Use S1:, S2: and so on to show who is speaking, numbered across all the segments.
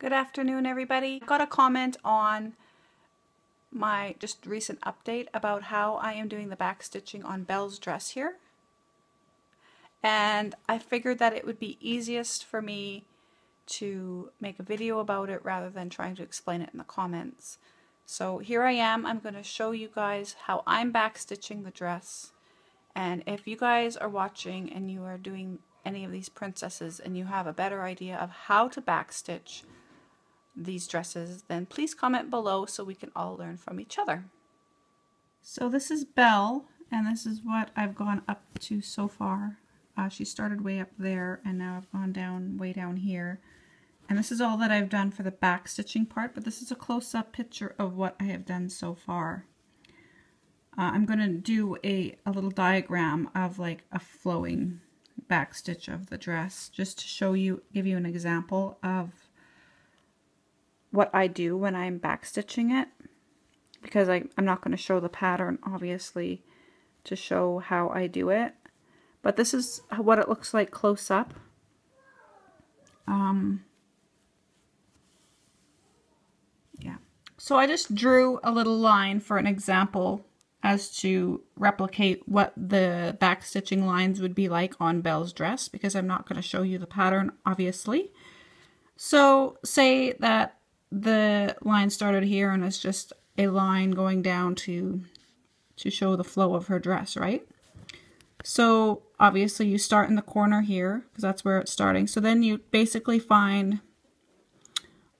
S1: Good afternoon, everybody. Got a comment on my just recent update about how I am doing the back stitching on Belle's dress here. And I figured that it would be easiest for me to make a video about it rather than trying to explain it in the comments. So here I am. I'm going to show you guys how I'm back stitching the dress. And if you guys are watching and you are doing any of these princesses and you have a better idea of how to back stitch these dresses, then please comment below so we can all learn from each other. So this is Belle, and this is what I've gone up to so far. She started way up there, and now I've gone down way down here. And this is all that I've done for the back stitching part, but this is a close-up picture of what I have done so far. I'm going to do a little diagram of like a flowing back stitch of the dress, just to show you, give you an example of what I do when I'm back stitching it, because I'm not going to show the pattern obviously to show how I do it, but this is what it looks like close up. Yeah, so I just drew a little line for an example as to replicate what the back stitching lines would be like on Belle's dress, because I'm not going to show you the pattern obviously. So say that the line started here and it's just a line going down to show the flow of her dress, right? So obviously you start in the corner here because that's where it's starting. So then you basically find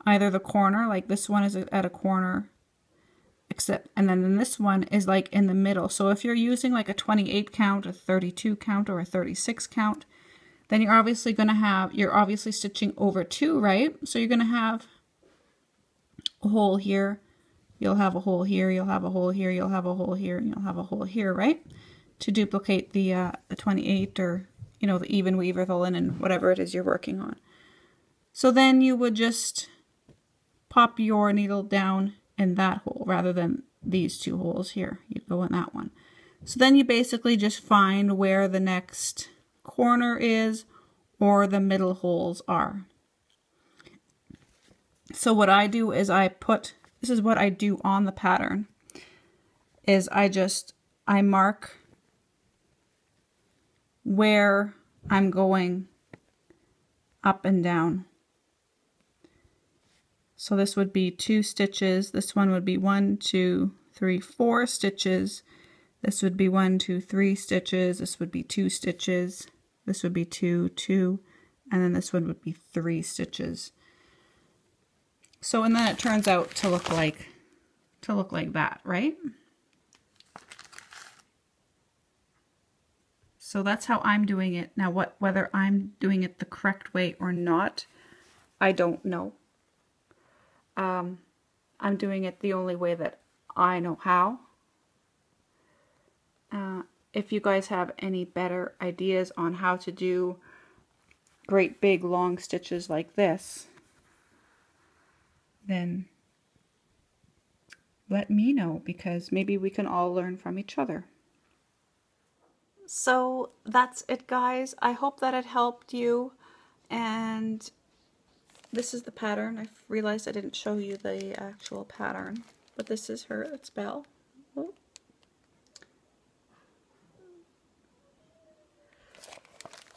S1: either the corner, like this one is at a corner, and then this one is like in the middle. So if you're using like a 28 count, a 32 count, or a 36 count, then you're obviously going to have, you're obviously stitching over 2, right? So you're going to have a hole here, you'll have a hole here, you'll have a hole here, you'll have a hole here, and you'll have a hole here, right? To duplicate the 28, or you know, the even weave or the linen, whatever it is you're working on. So then you would just pop your needle down in that hole rather than these 2 holes here. You'd go in that one. So then you basically just find where the next corner is or the middle holes are. So what I do is this is what I do on the pattern, is I mark where I'm going up and down. So this would be 2 stitches, this one would be 1, 2, 3, 4 stitches, this would be 1, 2, 3 stitches, this would be 2 stitches, this would be 2, 2, and then this one would be 3 stitches. So, and then it turns out to look like that, right? So that's how I'm doing it. Now whether I'm doing it the correct way or not, I don't know. I'm doing it the only way that I know how. If you guys have any better ideas on how to do great big long stitches like this, then let me know, because maybe we can all learn from each other. So that's it, guys. I hope that it helped you, and this is the pattern. I realized I didn't show you the actual pattern, but this is her. It's Belle. Oh.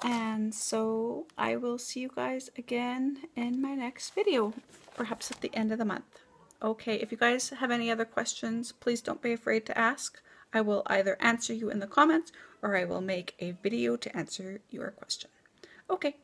S1: And so I will see you guys again in my next video, perhaps at the end of the month. Okay, if you guys have any other questions, please don't be afraid to ask. I will either answer you in the comments or I will make a video to answer your question. Okay,